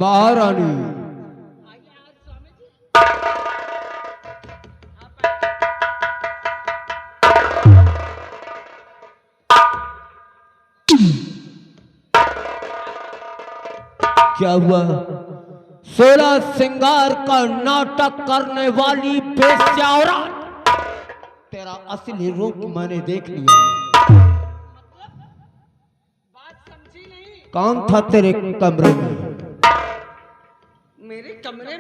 महारानी। क्या हुआ? 16 श्रृंगार का नाटक करने वाली बेश्या औरत, तेरा असली रूप मैंने देख लिया। बात समझी नहीं। कौन था तेरे कमरे में? मेरे कमरे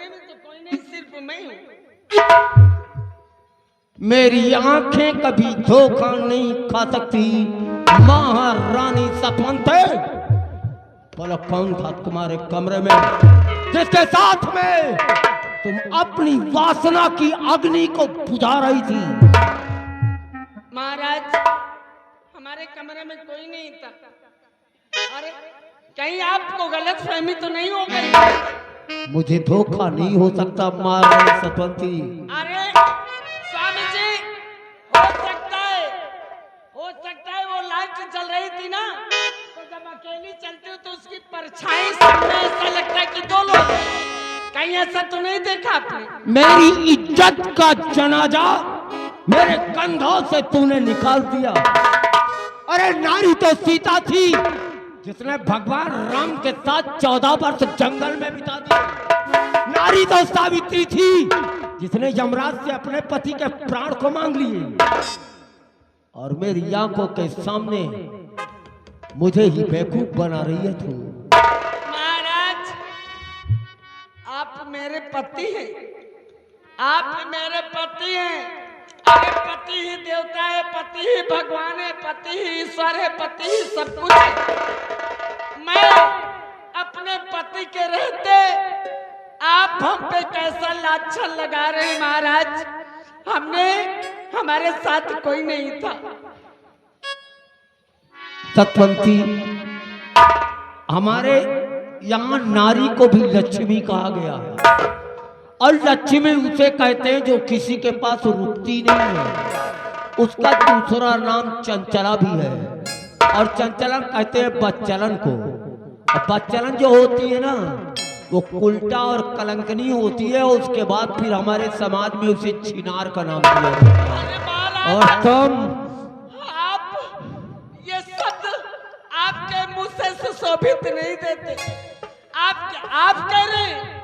में तो कोई नहीं, सिर्फ मैं हूँ। मेरी आंखें कभी धोखा नहीं खा सकती महारानी सतवंते। बोलो कौन था तुम्हारे कमरे में जिसके साथ में तुम अपनी वासना की अग्नि को बुझा रही थी? महाराज, हमारे कमरे में कोई नहीं था। अरे कहीं आपको गलत फहमी तो नहीं हो गई? मुझे धोखा नहीं हो सकता महारानी सतवंती। अरे स्वामी जी, हो सकता है वो लाइट जल रही थी ना, तो जब अकेली चलती हो तो उसकी परछाई सामने ऐसा लगता है कि दो लोग। कहीं ऐसा तो नहीं देखा आपने? मेरी इज्जत का जनाजा मेरे कंधों से तूने निकाल दिया। अरे नारी तो सीता थी जिसने भगवान राम के साथ 14 वर्ष जंगल में बिता दिए। नारी तो सावित्री थी जिसने यमराज से अपने पति के प्राण को मांग लिए। और मेरी आंखों के सामने मुझे ही बेवकूफ बना रही है तू। महाराज, आप मेरे पति हैं। आप मेरे पति हैं। अरे पति ही देवता है, पति ही भगवान है, पति ही ईश्वर है, पति ही सब कुछ है। मैं अपने पति के रहते आप हम पे कैसा लाछन लगा रहे हैं महाराज? हमारे साथ कोई नहीं था। सतवंती, हमारे यहाँ नारी को भी लक्ष्मी कहा गया है। और लक्ष्मी उसे कहते हैं जो किसी के पास रुकती नहीं है। उसका दूसरा नाम चंचला भी है। और चंचलन कहते हैं बच्चलन को। बच्चलन जो होती है ना, वो उल्टा और कलंकनी होती है। उसके बाद फिर हमारे समाज में उसे छिनार का नाम दिया जाता है। और तुम, आप ये शब्द आपके मुंह से सुशोभित नहीं देते। आप कह रहे हैं।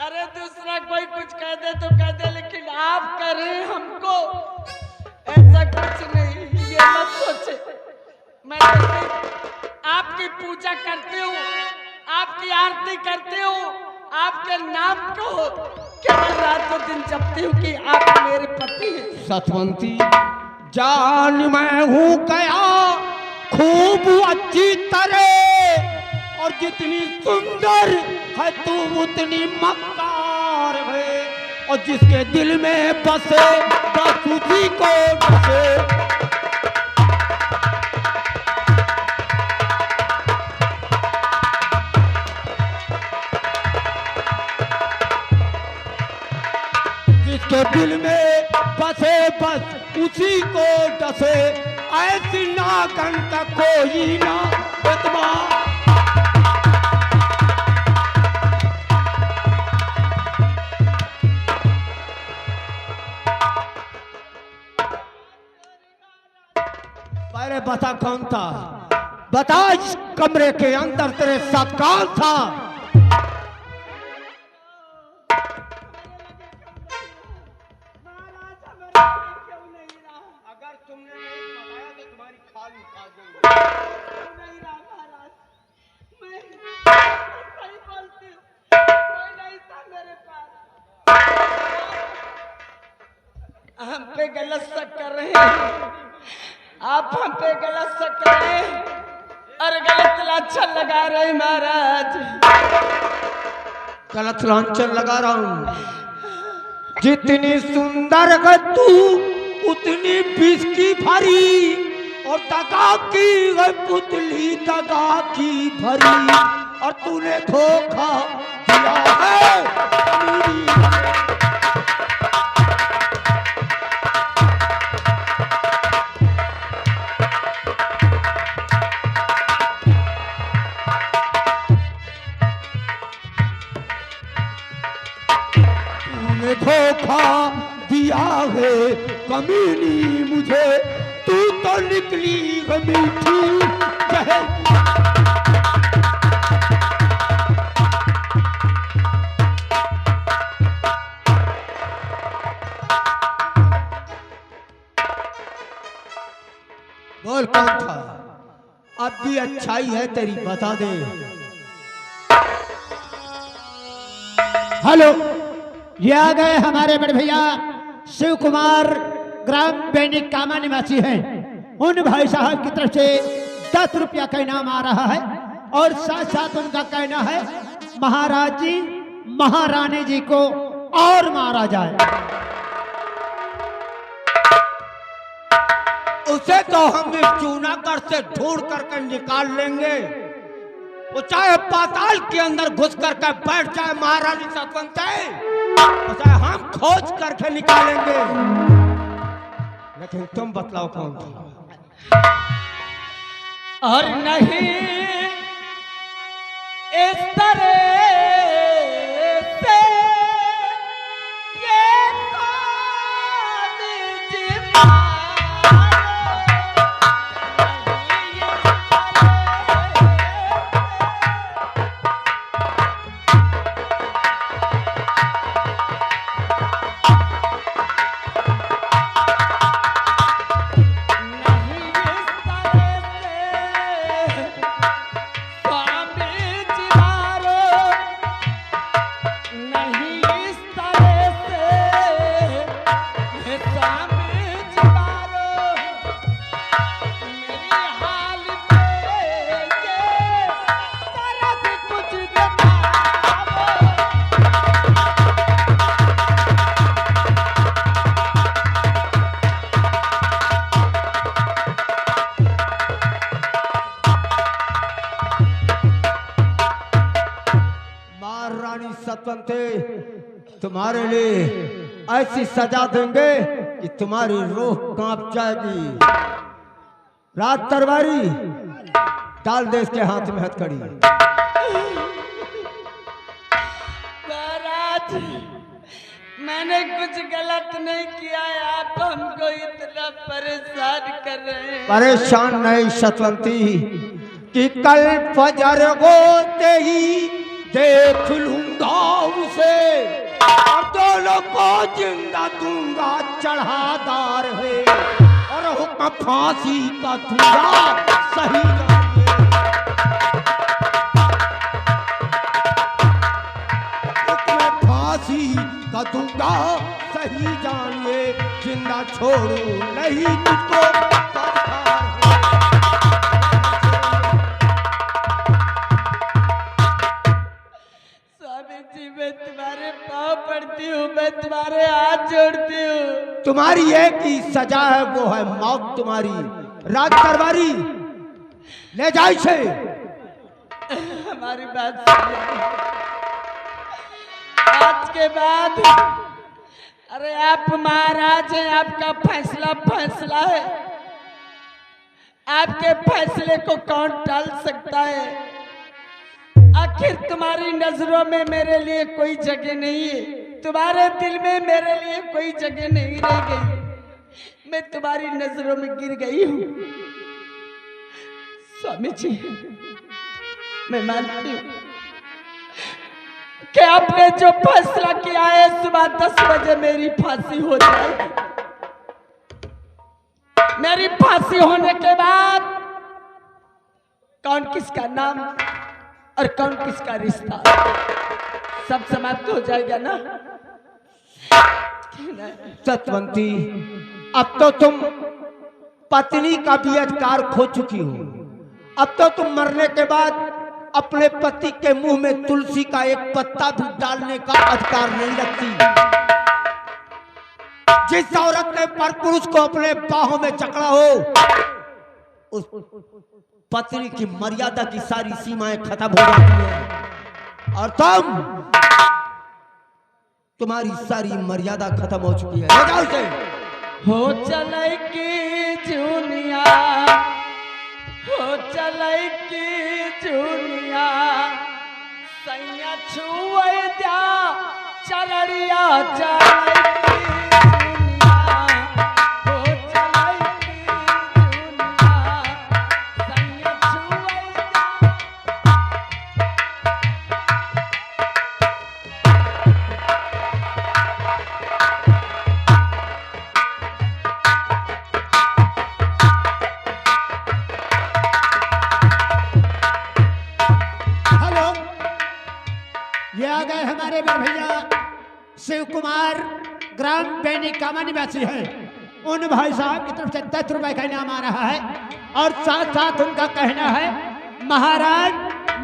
अरे दूसरा कोई कुछ कह दे तो कह दे, लेकिन आप कह रहे हैं हमको। ऐसा कुछ नहीं, ये मत सोचे। मैं आपकी पूजा करती हूँ, आपकी आरती करती हूँ, आपके नाम को केवल रातों दिन जपती हूँ कि आप मेरे पति हैं। सतवंती, जान मैं हूँ गया खूब अच्छी तरह। और जितनी सुंदर है तू उतनी मक्कार है। और जिसके दिल में बसे बस उसी को बसे। जिसके दिल में बसे बस उसी को डसे। ऐसी नागन का कोई ना एतबार। पहले बता कौन था? बता इस कमरे के अंदर तेरे साथ कौन था? अगर तुमने नहीं बताया तो तुम्हारी खाल उखाड़ दूंगा। नहीं रहा महाराज, मैं सही बोलती हूँ। कोई नहीं था मेरे पास। हम पे गलत शक कर रहे हैं। आप हम पे गलत शक कर रहे हैं और गलत लाछन लगा रहे हैं महाराज। गलत लांछन लगा रहा हूं? जितनी सुंदर है तू उतनी बिस्की भरी। और दगा की है पुतली दगा की भरी। और तूने धोखा दिया है मेरी। धोखा दिया है कमीनी मुझे, तू तो निकली मीठी जहर। बोल कौन था? अब भी अच्छाई है तेरी, बता दे। हेलो, ये आ गए हमारे बड़े भैया शिव कुमार, ग्राम बैनिक कामा निवासी हैं। उन भाई साहब की तरफ से 10 रुपया का इनाम आ रहा है और साथ साथ उनका कहना है महाराज जी महारानी जी को और मारा जाए। उसे तो हम इस चूनागढ़ से ढूंढ करके निकाल लेंगे, वो चाहे पाताल के अंदर घुस करके बैठ जाए महारानी सतवंती, उसे हम खोज करके निकालेंगे। लेकिन तुम बतलाओ कौन था? और नहीं इस तरह से ये कौन जिम्मा तुम्हारे लिए ऐसी सजा देंगे कि तुम्हारी रूह कांप जाएगी। रात तरवारी डाल दे इसके हाथ में हथकड़ी। महाराज, मैंने कुछ गलत नहीं किया है, आप हमको इतना परेशान कर रहे हैं। परेशान नहीं सतवंती, कि कल फजर होते ही देख लूंगा उसे और दोनों को जिंदा दूंगा, चढ़ादार है और हुक्म फांसी का दूंगा, सही हुक्म फांसी का दूंगा, सही जानिए, जिंदा छोड़ू नहीं तुझको। मैं तुम्हारे पाँव पड़ती हूँ, मैं तुम्हारे हाथ जोड़ती हूँ। तुम्हारी एक ही सजा है, वो है मौत तुम्हारी। रात तरवारी ले जाए से। हमारी बात सुनिए। आज के बाद, अरे आप महाराज हैं, आपका फैसला फैसला है, आपके फैसले को कौन टाल सकता है? आखिर तुम्हारी नजरों में मेरे लिए कोई जगह नहीं है, तुम्हारे दिल में मेरे लिए कोई जगह नहीं रह गई, मैं तुम्हारी नजरों में गिर गई हूँ। स्वामी जी, मैं मानती हूँ कि आपने जो फैसला किया है, सुबह 10 बजे मेरी फांसी हो जाएगी। मेरी फांसी होने के बाद कौन किसका नाम और कौन किसका रिश्ता सब समाप्त हो जाएगा ना? सतवंती, अब तो तुम पत्नी का भी अधिकार खो चुकी हो। अब तो तुम मरने के बाद अपने पति के मुंह में तुलसी का एक पत्ता भी डालने का अधिकार नहीं रखती। जिस औरत ने परपुरुष को अपने बाहों में जकड़ा हो, उस पत्नी की मर्यादा की सारी सीमाएं खत्म हो जाती है और तुम्हारी सारी मर्यादा खत्म हो चुकी है। ले जाओ इसे। हो चले की जुनिया, हो चले की जुनिया, सैया छुए द्या चरड़िया चलैती दुनिया, हो चलैती दुनिया, संग छुअल हेलो, ये आ गए हमारे बड़े भैया शिव कुमार, ग्राम बैनी कामा निवासी है। उन भाई साहब की तरफ से 10 रुपए का इनाम आ रहा है और साथ साथ उनका कहना है महाराज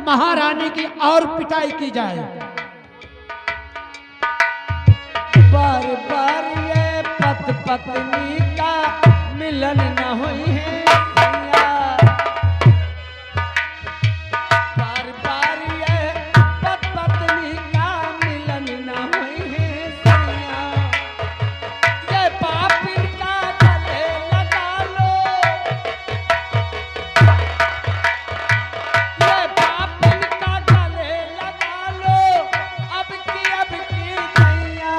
महारानी की और पिटाई की जाए। बार बार ये पत पत्नी का मिलन न हुई है सैया, बार बार ये पत पत्नी का मिलन न हुई है सैया, ये पापिन का गले लगा लो, ये पापिन का गले लगा लो, अब की सैया,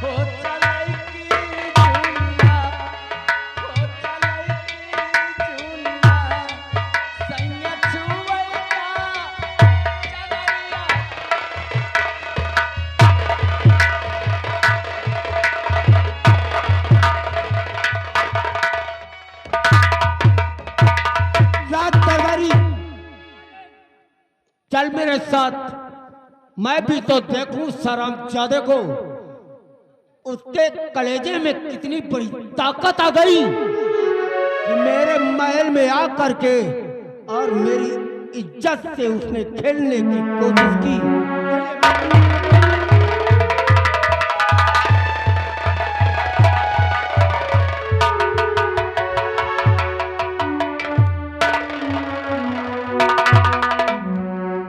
हो चलैती दुनिया, हो चलैती दुनिया, सैया छुअलका चरड़िया। रात दरबारी, चल मेरे साथ, मैं भी तो देखूं शर्मजादे को। उसके कलेजे में कितनी बड़ी ताकत आ गई कि मेरे महल में आ करके और मेरी इज्जत से उसने खेलने की कोशिश की।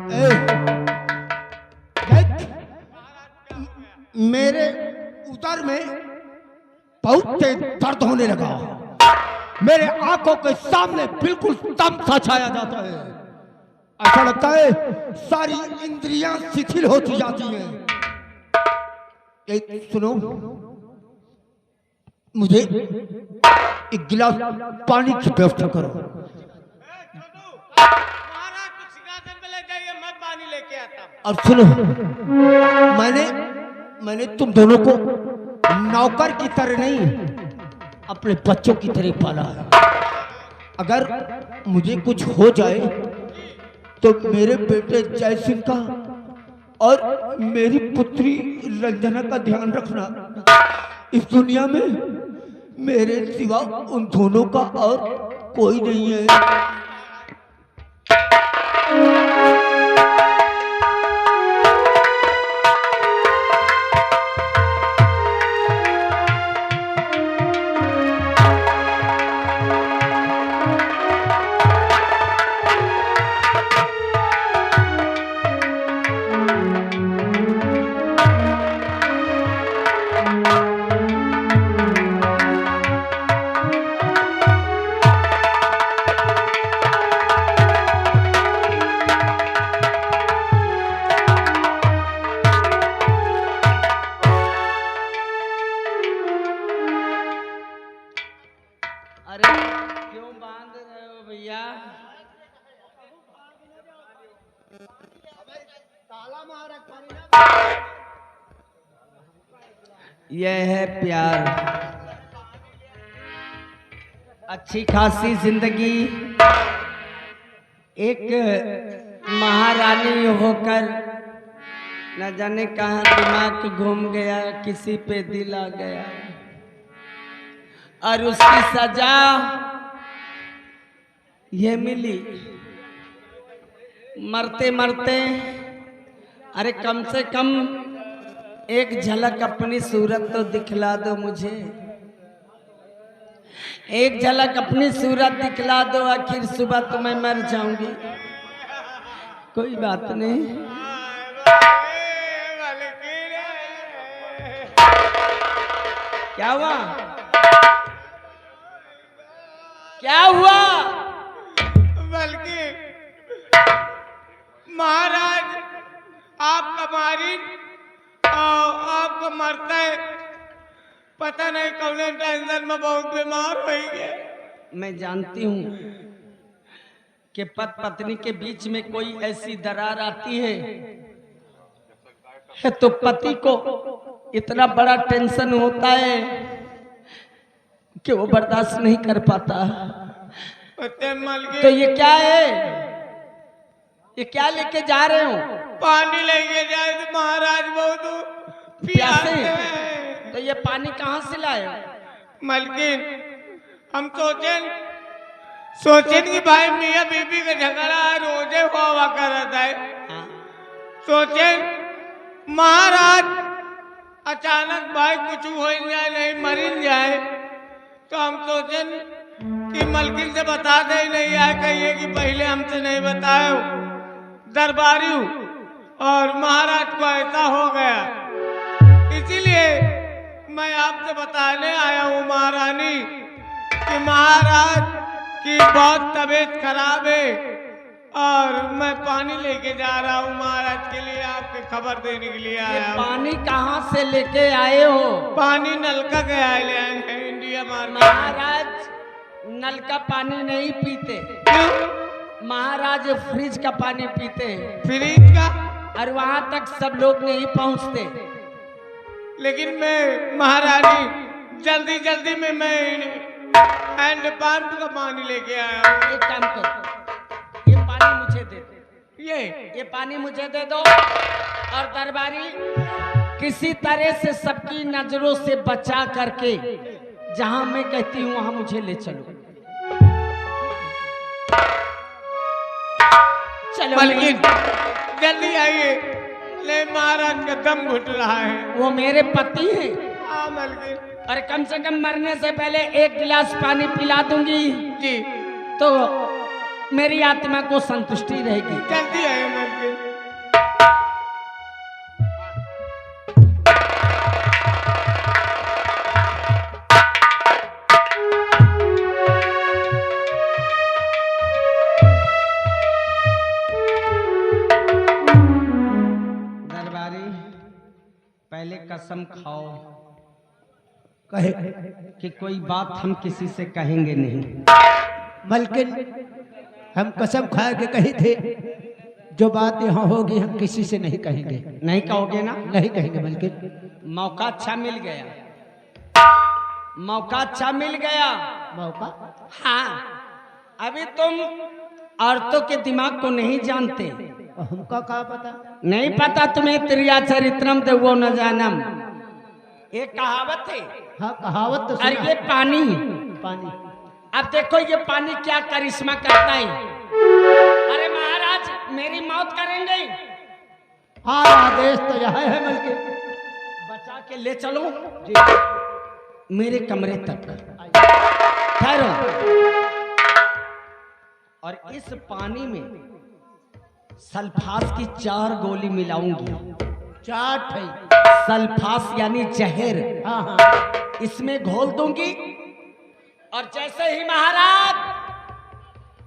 ए, देख, मेरे उदर में बहुत तेज दर्द होने लगा। मेरे आंखों के सामने बिल्कुल दम सा छाया जाता है। ऐसा लगता है सारी इंद्रियां शिथिल होती जाती हैं। एक सुनो, मुझे एक गिलास पानी की व्यवस्था करो। महाराज कुछ सिंहासन पे ले जाइए, मैं पानी लेके आता हूँ। और सुनो, मैंने तुम दोनों को नौकर की तरह नहीं, अपने बच्चों की तरह पाला है। अगर मुझे कुछ हो जाए तो मेरे बेटे जय सिंह का और मेरी पुत्री रंजना का ध्यान रखना। इस दुनिया में मेरे सिवा उन दोनों का और कोई नहीं है। अरे क्यों बांध रहे हो भैया? यह है प्यार, अच्छी खासी जिंदगी, एक महारानी होकर न जाने कहाँ दिमाग घूम गया, किसी पे दिल आ गया और उसकी सजा ये मिली। मरते मरते अरे कम से कम एक झलक अपनी सूरत तो दिखला दो मुझे, एक झलक अपनी सूरत दिखला दो, आखिर सुबह तो मैं मर जाऊंगी। कोई बात नहीं। क्या हुआ? क्या हुआ? बल्कि महाराज, आप हमारी आपको मरता है पता नहीं कौन टेंशन में बहुत बीमार हो गए। मैं जानती हूँ कि पति पत्नी के बीच में कोई ऐसी दरार आती है तो पति को इतना बड़ा टेंशन होता है कि वो बर्दाश्त नहीं कर पाता। तो ये क्या है, ये क्या लेके जा रहे हो? पानी लेके जाए तो महाराज बहुत प्यासे प्यासे हैं। हैं। तो ये पानी कहाँ से लाए? मलकिन हम सोचें कि भाई मियाँ बीबी का झगड़ा रोजे हुआ करता है। हाँ? सोचें महाराज अचानक भाई कुछ हो जाए नहीं मर जाए तो हम सोचें कि मलकिन से बता दे नहीं आए कहिए कि पहले हमसे नहीं बताए दरबारी हूँ और महाराज को ऐसा हो गया, इसीलिए मैं आपसे बताने आया हूँ महारानी कि महाराज की बहुत तबीयत खराब है और मैं पानी लेके जा रहा हूँ महाराज के लिए, आपके खबर देने के लिए ये आया हूँ। पानी कहाँ से लेके आए हो? पानी नलका के आए ले आए हैं इंडिया मार्केट। महाराज नल का पानी नहीं पीते, क्यों? महाराज फ्रिज का पानी पीते हैं फ्रिज का? और वहां तक सब लोग नहीं पहुंचते। लेकिन मैं महारानी जल्दी जल्दी में मैं हैंड पंप का पानी लेके आया हूँ। एक काम करो, ये पानी मुझे दे दो, ये पानी मुझे दे दो और दरबारी किसी तरह से सबकी नजरों से बचा करके जहां मैं कहती हूं वहां मुझे ले चलो। चलो मलकिन जल्दी आइए, ले महाराज का दम घुट रहा है। वो मेरे पति हैं हाँ मलकिन और कम से कम मरने से पहले एक गिलास पानी पिला दूंगी जी, तो मेरी आत्मा को संतुष्टि रहेगी। जल्दी आइए मलकिन। दरबारी पहले कसम खाओ कहे कि कोई बात हम किसी से कहेंगे नहीं। मलकिन हम कसम खा के कही थे जो बात यहाँ होगी हम किसी से नहीं कहेंगे। नहीं कहोगे ना? नहीं कहेंगे मलकिन। मौका अच्छा मिल गया, मौका अच्छा मिल गया। मौका? हाँ, अभी तुम औरतों के दिमाग को नहीं जानते। हमका क्या पता? नहीं पता तुम्हें त्रिया चरित्रम देवो न जानम, एक कहावत है। हाँ कहावत तो और सुना। ये पानी, पानी अब देखो ये पानी क्या करिश्मा करता है। अरे महाराज मेरी मौत करेंगे? हाँ आदेश तो यह है मलकिन। बचा के ले चलो जी मेरे कमरे तक, ठहरो। और इस पानी में सल्फास की 4 गोली मिलाऊंगी। चाट है। सल्फास यानी जहर, हाँ हाँ इसमें घोल दूंगी और जैसे ही महाराज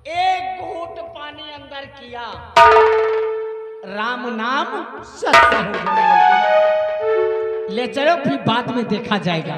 एक घूंट पानी अंदर किया, राम नाम सत्य हो गया। ले चलो, फिर बाद में देखा जाएगा।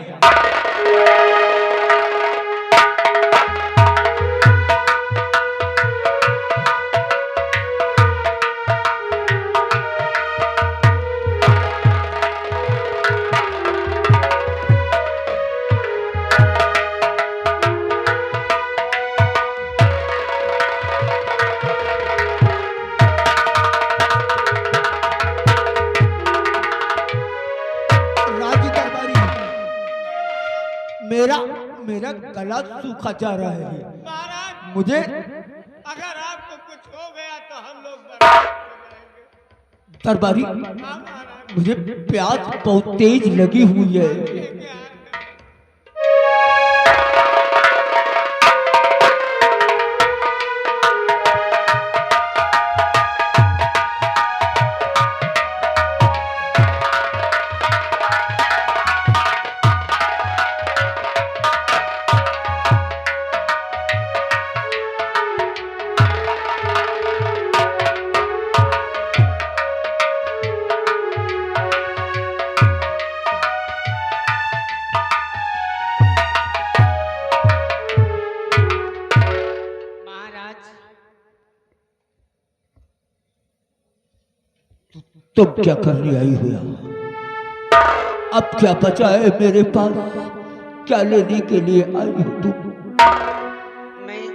राजी दरबारी मेरा गला सूखा जा रहा है। महाराज मुझे अगर आपको कुछ हो गया तो हम लोग बर्बाद हो जाएंगे। दरबारी हाँ महाराज मुझे प्यास बहुत तेज लगी हुई है। लेके आए। तुम क्या करने आई हो यहाँ? अब क्या बचा है मेरे पास? क्या लेने के लिए आई हो तुम? मैं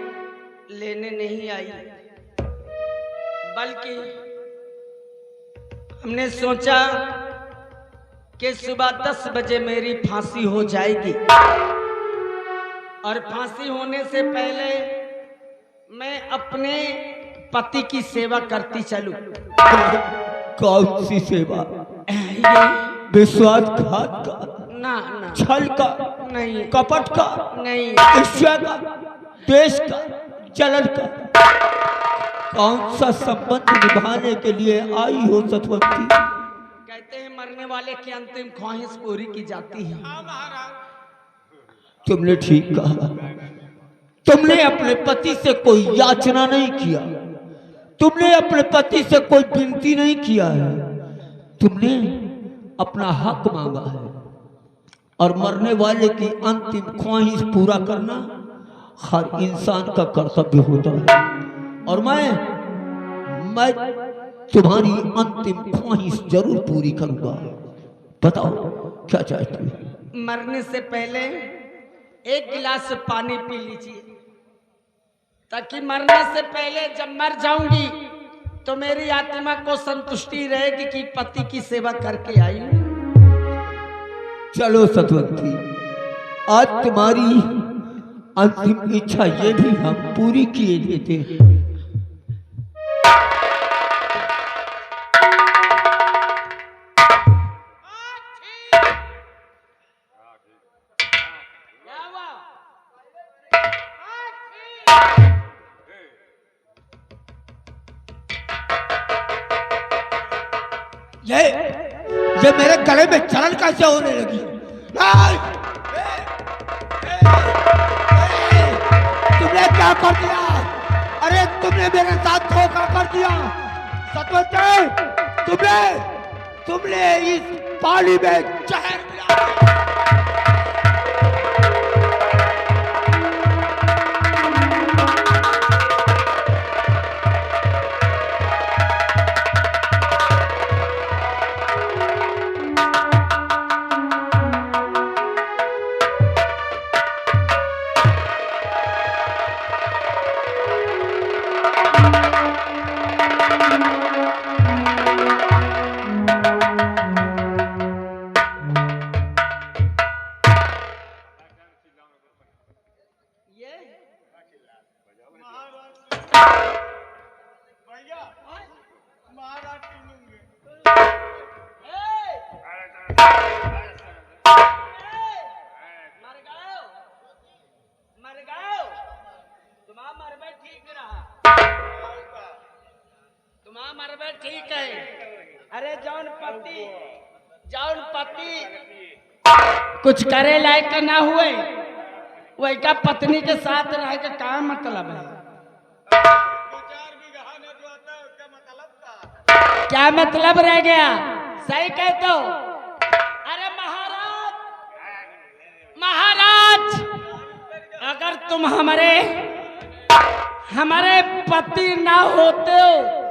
लेने नहीं आई, बल्कि हमने सोचा कि सुबह 10 बजे मेरी फांसी हो जाएगी और फांसी होने से पहले मैं अपने पति की सेवा करती चलूं। कौन सी सेवा? ये विश्वासघात का, ना ना छल का, नहीं, कपट का, नहीं, ईर्ष्या का, देश का, जलन का? कौन सा संबंध निभाने के लिए आई हो सतवंती? कहते हैं मरने वाले की अंतिम ख्वाहिश पूरी की जाती है। तुमने ठीक कहा। तुमने अपने पति से कोई याचना नहीं किया, तुमने अपने पति से कोई विनती नहीं किया है, तुमने अपना हक मांगा है। और मरने वाले की अंतिम ख्वाहिश पूरा करना हर इंसान का कर्तव्य होता है। और मैं तुम्हारी अंतिम ख्वाहिश जरूर पूरी करूंगा। बताओ क्या चाहती हो? मरने से पहले 1 गिलास पानी पी लीजिए, ताकि मरने से पहले जब मर जाऊंगी तो मेरी आत्मा को संतुष्टि रहेगी कि पति की सेवा करके आई हूं। चलो सतवंती, आज तुम्हारी अंतिम इच्छा ये भी हम पूरी किए देते हैं। ये मेरे गले में जलन कैसे होने लगी? नहीं! तुमने क्या कर दिया? अरे तुमने मेरे साथ धोखा कर दिया सतवंती। तुमने इस पानी में जहर मिला। ठीक है। अरे जौन पति कुछ करे लायक ना हुए, वही का पत्नी के साथ रह के क्या मतलब है? क्या मतलब रह गया? सही कहते हो। अरे महाराज, अगर तुम हमारे पति ना होते हो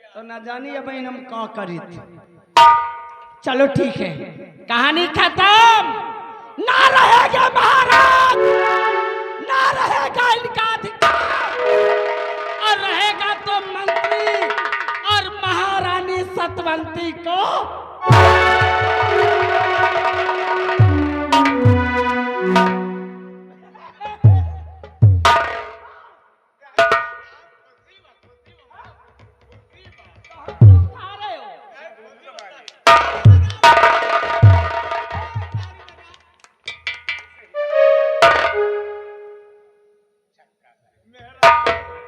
तो न जानी अब हम क्या करी थी। चलो ठीक है, कहानी खत्म। ना रहेगा महाराज, ना रहेगा इनका अधिकार, और रहेगा तो मंत्री और महारानी सतवंती को।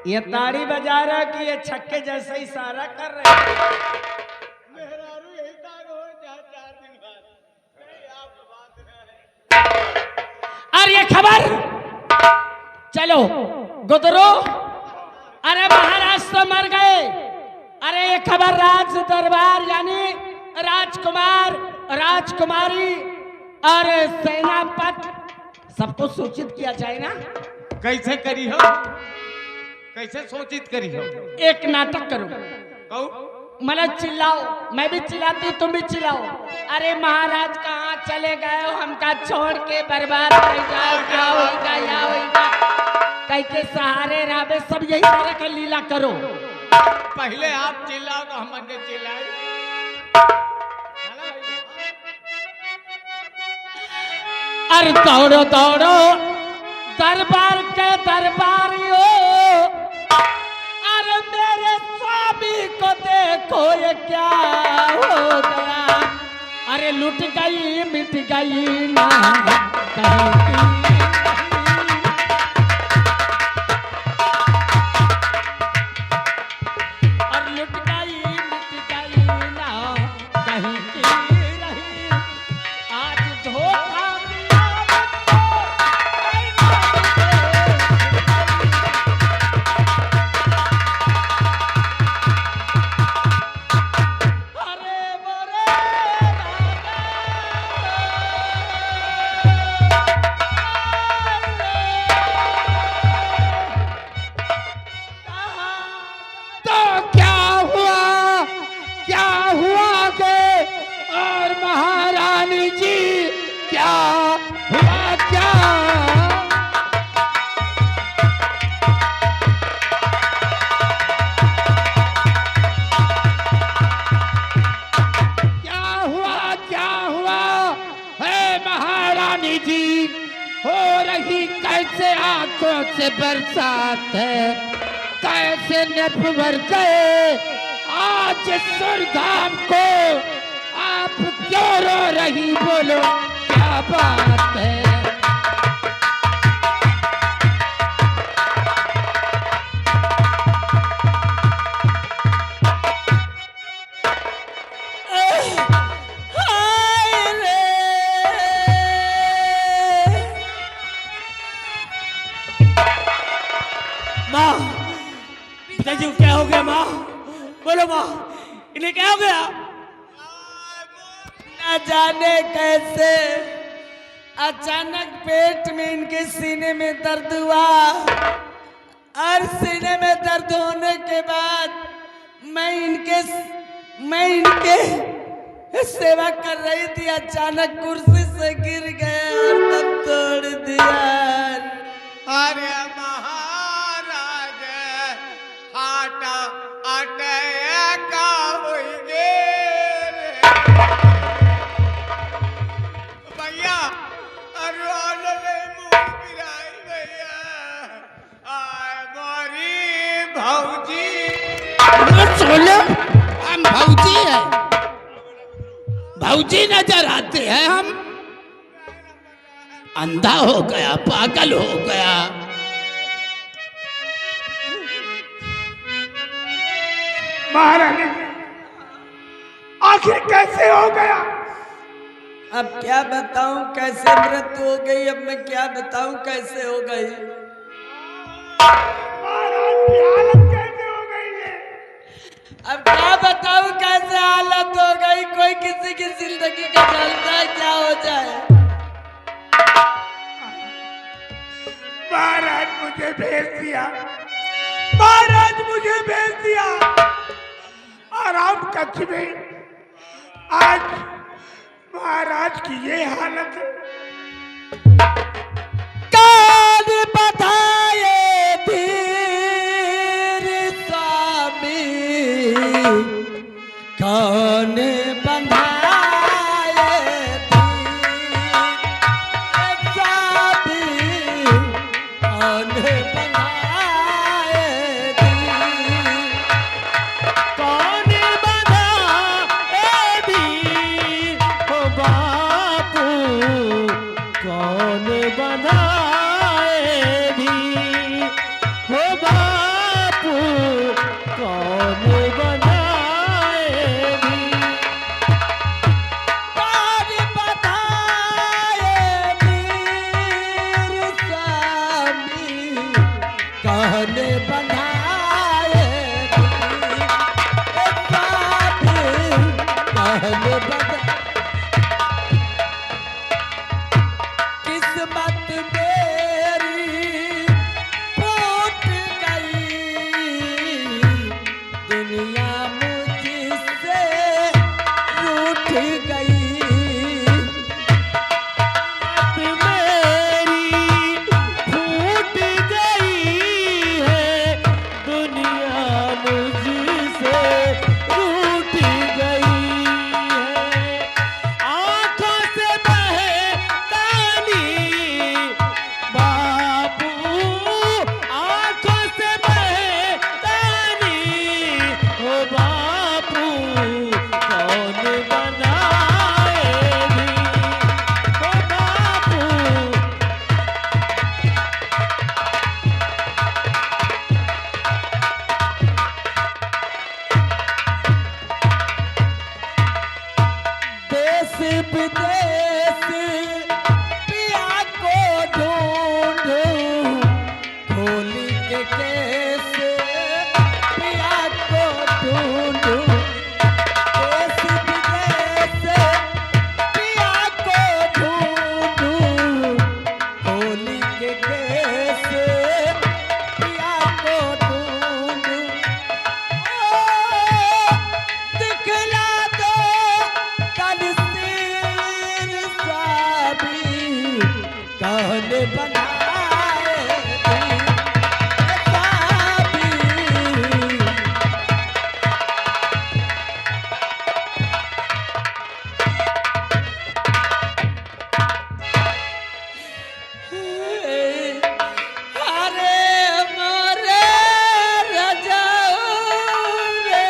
ये ताड़ी बजा रहा कि ये छक्के जैसा इशारा कर रहे हैं। और ये खबर चलो गुदरो, अरे महाराज तो मर गए। अरे ये खबर राज दरबार यानी राजकुमार, राजकुमारी और सेनापति सबको सूचित किया जाए ना। कैसे करी हो? कैसे सूचित करी हो? एक नाटक करो। कहू? मतलब चिल्लाओ, मैं भी चिल्लाती तुम भी चिल्लाओ। अरे महाराज कहाँ चले गए हो, हमका छोड़ के बर्बाद हो जाओ, क्या होगा या होगा, कहीं के सहारे राबे सब यही तरह का लीला करो। पहले आप चिल्लाओ तो हम बंदे चिल्लाए। अरे दौड़ो दौड़ो दरबार के दरबारियों, अरे मेरे स्वामी को देखो ये क्या हो गया। अरे लुट गई मिट गई ना कहीं की। और लुट गई मिट गई ना कहीं की रही। आज धोखा कैसे आंखों से बरसात है, कैसे नभ भर गए आज सुरधाम को। आप क्यों रो रही, बोलो क्या बात है। पिताजी को क्या हो गया माँ, बोलो माँ, इन्हें क्या हो गया। न जाने कैसे अचानक पेट में इनके सीने में दर्द हुआ, और सीने में दर्द होने के बाद मैं इनके सेवा कर रही थी, अचानक कुर्सी से गिर गए और तब तोड़ दिया। अरे महाराज हाटा अटैका होइगे भैया, अरे मुंह गिराई भैया। आय मोरी भौजी सुनो, हम भौजी है, भौजी नजर आते हैं हम। अंधा हो गया, पागल हो गया। महारानी आखिर कैसे हो गया। अब क्या बताऊं कैसे मृत्यु हो गई, अब मैं क्या बताऊं कैसे हो गई। महाराज की हालत कैसे हो गई है। अब क्या बताऊं कैसे हालत हो गई, कोई किसी की जिंदगी का जानता है क्या हो जाए। महाराज मुझे भेज दिया, महाराज मुझे भेज दिया आराम कक्ष में। आज महाराज की ये हालत है। कान बधाए धीर स्वामी, कान बंधाए धीर स्वामी, कान बंधाए धीर। कौन बंधाए धीर हो बापू, कौन बंधाए धीर हो बापू, कौन बंधाए धीर। कौन बंधाए धीर स्वामी, कौन बंधाए किस्मत मेरी फूट गई, दुनिया मुझसे कौन बनाए साबी। अरे हमारे राजा रे।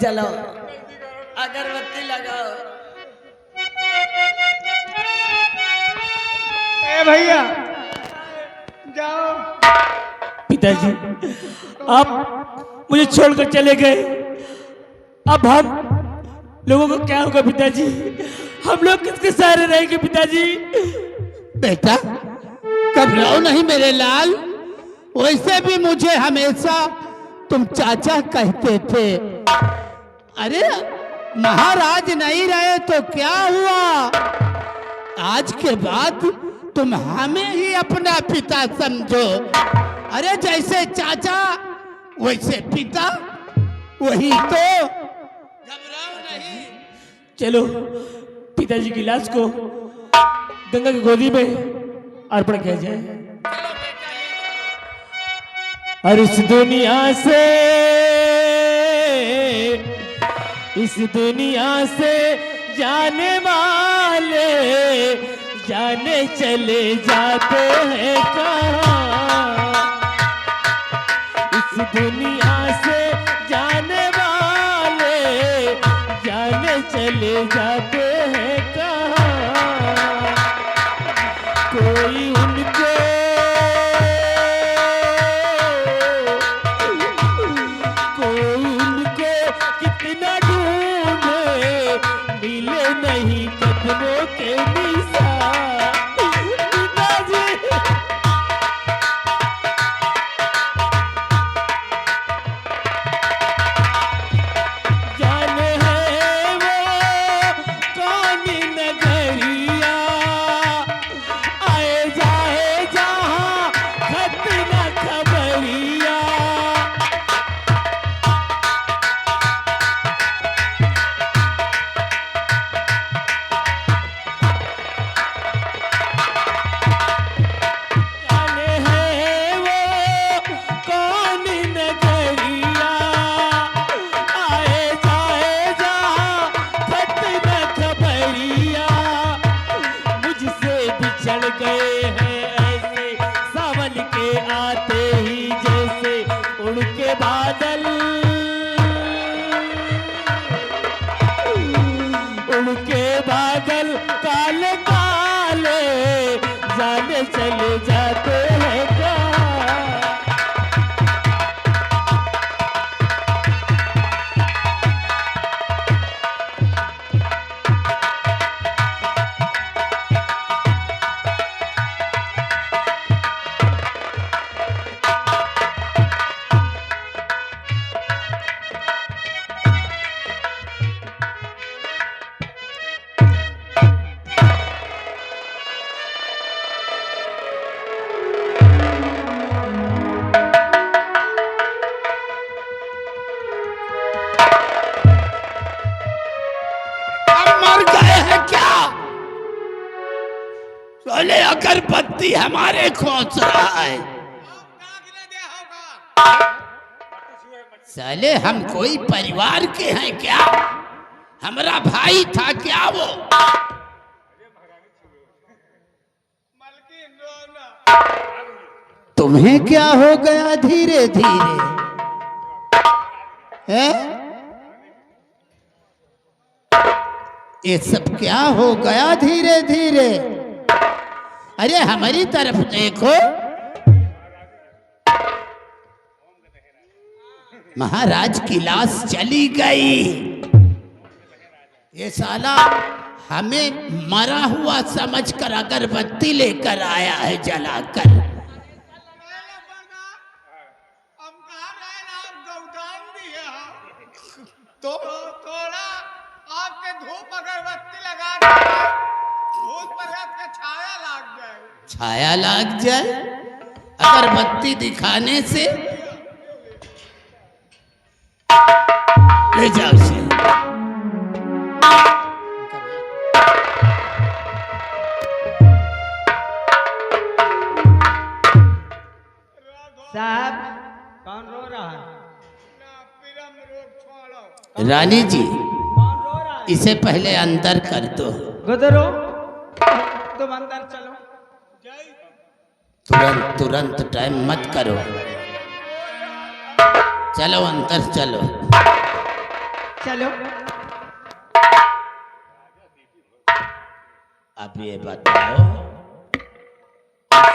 जलो अगरबत्ती लगाओ। ए भैया जाओ। पिताजी आप मुझे छोड़कर चले गए, अब हम लोगों को क्या होगा पिताजी? हम लोग किसके सहारे रहेंगे पिताजी? बेटा घबराओ नहीं मेरे लाल, वैसे भी मुझे हमेशा तुम चाचा कहते थे। अरे महाराज नहीं रहे तो क्या हुआ, आज के बाद तुम हमें ही अपना पिता समझो। अरे जैसे चाचा वैसे पिता, वही तो। घबराओ नहीं। चलो पिताजी की लाश को गंगा की गोदी में अर्पण किया जाए। और इस दुनिया से जाने वाले जाने चले जाते हैं कहाँ। इस दुनिया से जाने वाले जाने चले जाते हैं कहाँ। कोई उनको कितना ढूंढे मिले नहीं कदमों के निशान। पिताजी जाने है वो कौन नगरिया, आए जाए जहाँ खत न खबरिया। जाने है वो कौन नगरिया, आए जाए जहाँ खत न खबरिया। मुझसे बिछड़ गए हैं ऐसे सावन के आते ही, जैसे उड़ के बादल उड़ के बादल काले काले जाने चले जाते हैं कहाँ। मर गए हैं क्या? सोले अगरबत्ती हमारे खोज रहा है। साले हम कोई परिवार के हैं क्या? हमारा भाई था क्या वो? तुम्हें क्या हो गया धीरे धीरे है? ये सब क्या हो गया धीरे धीरे? अरे हमारी तरफ देखो, महाराज की लाश चली गई। ये साला हमें मरा हुआ समझकर अगरबत्ती लेकर आया है जलाकर। हम कहा रहे ना, आप गौदान दिए हो तो थोड़ा आपके धूप अगरबत्ती लगा दे, भूत प्रेत के छाया लग जाए। छाया लग जाए? अगरबत्ती दिखाने से ले जाओ उसे। साहब कौन रो रहा है? रानी जी कौन रो रहा है? इसे पहले अंदर कर दो। गुजरो, तुम अंदर चलो। तुरंत तुरंत टाइम मत करो, चलो अंदर चलो। चलो। अब ये बताओ